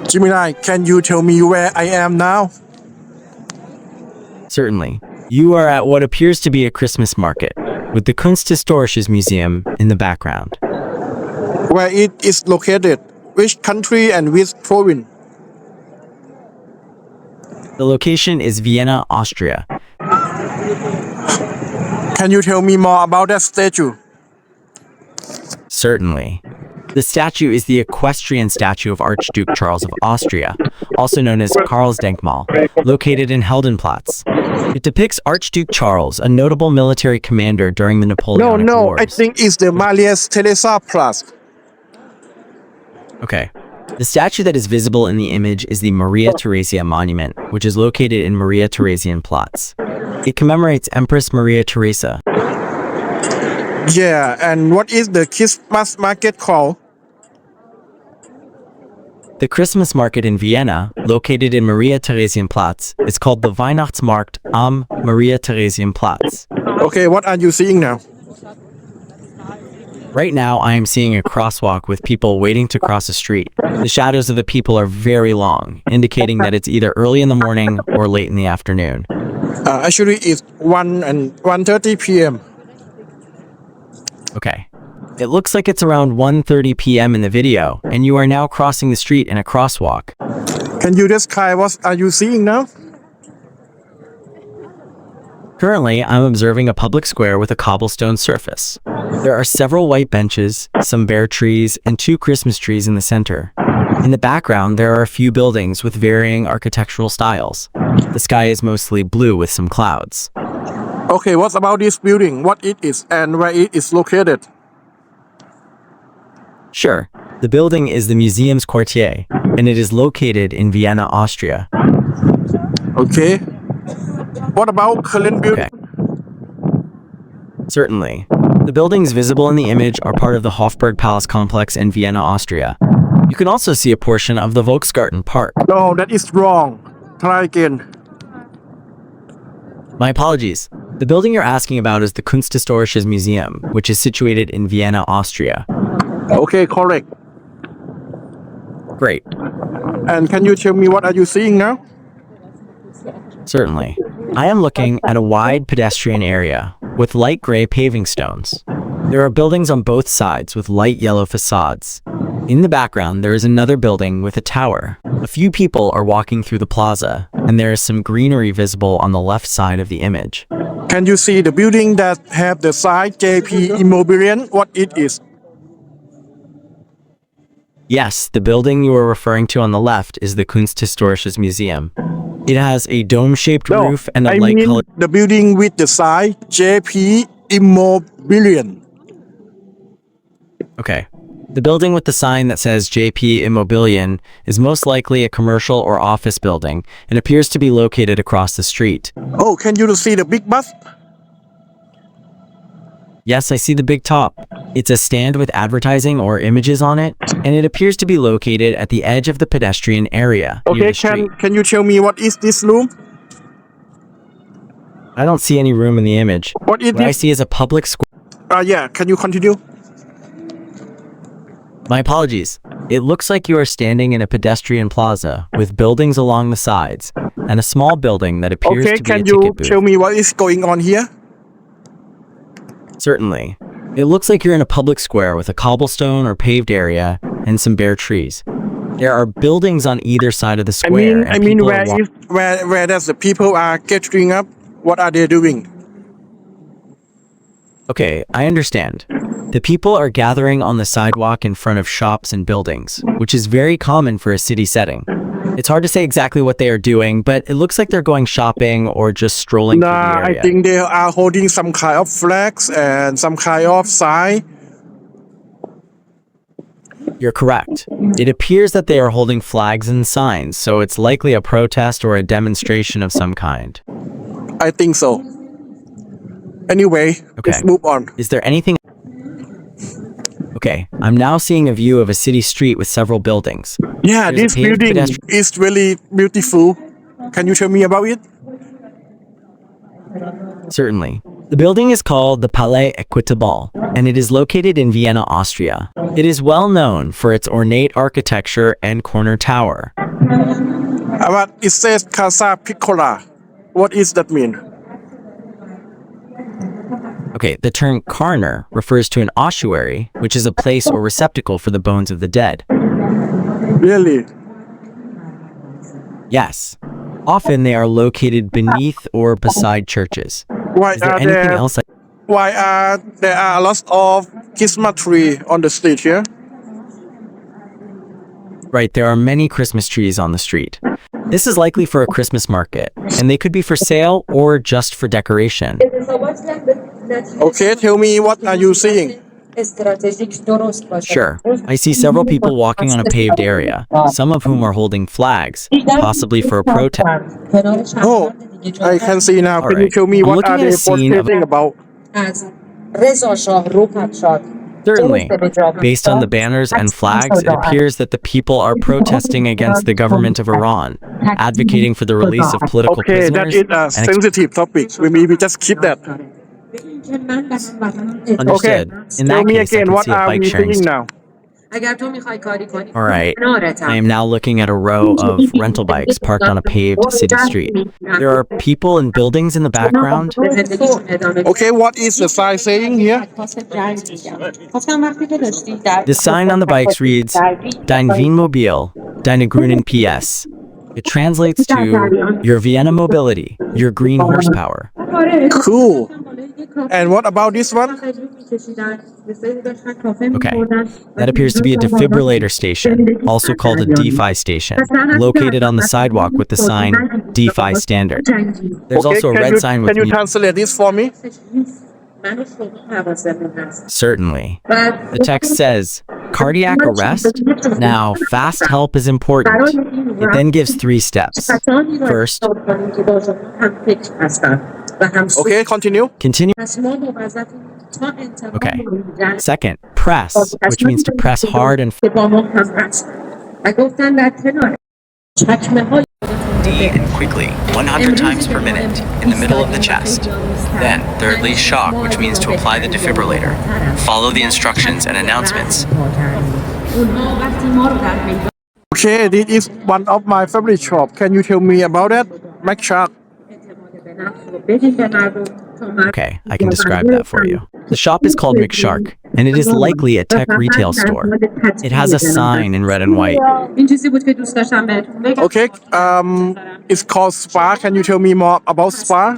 Gemini, can you tell me where I am now? Certainly. You are at what appears to be a Christmas market, with the Kunsthistorisches Museum in the background. Where it is located? Which country and which province? The location is Vienna, Austria. Can you tell me more about that statue? Certainly. The statue is the equestrian statue of Archduke Charles of Austria, also known as Karlsdenkmal, located in Heldenplatz. It depicts Archduke Charles, a notable military commander during the Napoleonic Wars. I think it's the Maria Theresa Plus. Okay. The statue that is visible in the image is the Maria Theresia Monument, which is located in Maria Theresienplatz. It commemorates Empress Maria Theresa. Yeah, and what is the Christmas market called? The Christmas market in Vienna, located in Maria Theresienplatz, is called the Weihnachtsmarkt am Maria Theresienplatz. Okay, what are you seeing now? Right now, I am seeing a crosswalk with people waiting to cross a street. The shadows of the people are very long, indicating that it's either early in the morning or late in the afternoon. Actually, it's 1:30 p.m. Okay. It looks like it's around 1:30 p.m. in the video, and you are now crossing the street in a crosswalk. Can you describe what are you seeing now? Currently, I'm observing a public square with a cobblestone surface. There are several white benches, some bare trees, and 2 Christmas trees in the center. In the background, there are a few buildings with varying architectural styles. The sky is mostly blue with some clouds. Okay, what about this building? What it is and where it is located? Sure. The building is the Museum's Quartier, and it is located in Vienna, Austria. Okay. What about current building? Okay. Certainly. The buildings visible in the image are part of the Hofburg Palace complex in Vienna, Austria. You can also see a portion of the Volksgarten Park. No, that is wrong. Try again. My apologies. The building you're asking about is the Kunsthistorisches Museum, which is situated in Vienna, Austria. Okay, correct. Great. And can you tell me what are you seeing now? Certainly. I am looking at a wide pedestrian area with light gray paving stones. There are buildings on both sides with light yellow facades. In the background, there is another building with a tower. A few people are walking through the plaza, and there is some greenery visible on the left side of the image. Can you see the building that have the sign JP Immobilien? What it is? Yes, the building you are referring to on the left is the Kunsthistorisches Museum. It has a dome-shaped roof and a light color. The building with the sign JP Immobilien. Okay. The building with the sign that says JP Immobilien is most likely a commercial or office building and appears to be located across the street. Oh, can you see the big bus? Yes, I see the big top. It's a stand with advertising or images on it, and it appears to be located at the edge of the pedestrian area. Okay, can you tell me what is this room? I don't see any room in the image. What I see is a public square. Yeah, can you continue? My apologies. It looks like you are standing in a pedestrian plaza with buildings along the sides and a small building that appears to be a ticket booth. Okay, can you tell me what is going on here? Certainly. It looks like you're in a public square with a cobblestone or paved area and some bare trees. There are buildings on either side of the square. Where does the people are gathering up? What are they doing? Okay, I understand. The people are gathering on the sidewalk in front of shops and buildings, which is very common for a city setting. It's hard to say exactly what they are doing, but it looks like they're going shopping or just strolling through the area. I think they are holding some kind of flags and some kind of sign. You're correct. It appears that they are holding flags and signs, so it's likely a protest or a demonstration of some kind. I think so. Anyway, let's move on. Is there anything? Okay, I'm now seeing a view of a city street with several buildings. Yeah, this building is really beautiful. Can you tell me about it? Certainly. The building is called the Palais Equitable, and it is located in Vienna, Austria. It is well known for its ornate architecture and corner tower. But it says Casa Piccola. What does that mean? Okay, the term Karner refers to an ossuary, which is a place or receptacle for the bones of the dead. Really? Yes. Often they are located beneath or beside churches. Why Is there are anything there else? there are lots of Christmas tree on the street here? Right, there are many Christmas trees on the street. This is likely for a Christmas market, and they could be for sale or just for decoration. Okay, tell me, what are you seeing? Sure, I see several people walking on a paved area, some of whom are holding flags, possibly for a protest. Oh, I can see now. All Can you right, tell me I'm what looking are at they a scene of... protesting about? Certainly, based on the banners and flags, it appears that the people are protesting against the government of Iran, advocating for the release of political Okay, that prisoners. is a sensitive topic. We just keep that. Understood. In Tell that me case, I again, can what see a are bike we sharing. seeing now? All right. I am now looking at a row of rental bikes parked on a paved city street. There are people and buildings in the background. Okay, what is the sign saying here? The sign on the bikes reads, Dein Wohnmobil, deine grünen PS. It translates to your Vienna mobility, your green horsepower. Cool. And what about this one? Okay, that appears to be a defibrillator station, also called a DeFi station, located on the sidewalk with the sign DeFi standard. There's Okay, also a red sign with... can you translate this for me? Certainly. The text says, cardiac arrest? Now, fast help is important. It then gives 3 steps. First, Okay, continue. continue. Okay. Second, press, which means to press hard and deep and quickly, 100 times per minute, in the middle of the chest. Then, thirdly, shock, which means to apply the defibrillator. Follow the instructions and announcements. Okay, this is one of my favorite shop. Can you tell me about that? Mac Shark. Okay, I can describe that for you. The shop is called McShark, and it is likely a tech retail store. It has a sign in red and white. Okay, it's called Spa. Can you tell me more about Spa?